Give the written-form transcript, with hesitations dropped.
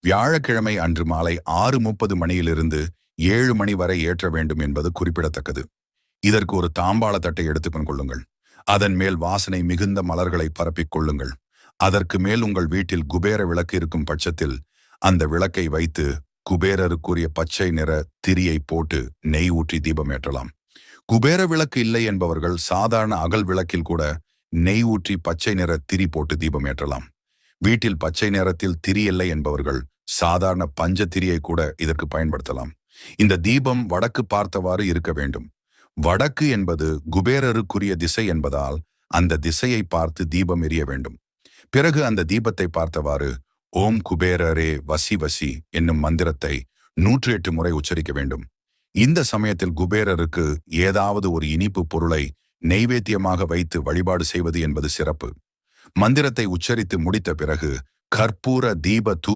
வியாழக்கிழமை அன்று மாலை 6:30 மணியிலிருந்து 7 மணி வரை ஏற்ற வேண்டும் என்பது குறிப்பிடத்தக்கது. இதற்கு ஒரு தாம்பாள தட்டை எடுத்துக் கொள்ளுங்கள். அதன் மேல் வாசனை மிகுந்த மலர்களை பரப்பிக் கொள்ளுங்கள். அதற்கு மேல் உங்கள் வீட்டில் குபேர விளக்கு இருக்கும் பட்சத்தில் அந்த விளக்கை வைத்து குபேரருக்குரிய பச்சை நிற திரியை போட்டு நெய் ஊற்றி தீபம் ஏற்றலாம். குபேர விளக்கு இல்லை என்பவர்கள் சாதாரண அகல் விளக்கில் கூட நெய் ஊற்றி பச்சை நிற திரி போட்டு தீபம் ஏற்றலாம். வீட்டில் பச்சை நிறத்தில் திரி இல்லை என்பவர்கள் சாதாரண பஞ்ச திரியை கூட இதற்கு பயன்படுத்தலாம். இந்த தீபம் வடக்கு பார்த்தவாறு இருக்க வேண்டும். வடக்கு என்பது குபேரருக்குரிய திசை என்பதால் அந்த திசையை பார்த்து தீபம் எரிய வேண்டும். பிறகு அந்த தீபத்தை பார்த்தவாறு ஓம் குபேரரே வசி வசி என்னும் மந்திரத்தை 108 முறை உச்சரிக்க வேண்டும். இந்த சமயத்தில் குபேரருக்கு ஏதாவது ஒரு இனிப்பு பொருளை நெய்வேத்தியமாக வைத்து வழிபாடு செய்வது என்பது சிறப்பு. மந்திரத்தை உச்சரித்து முடித்த பிறகு கற்பூர தீப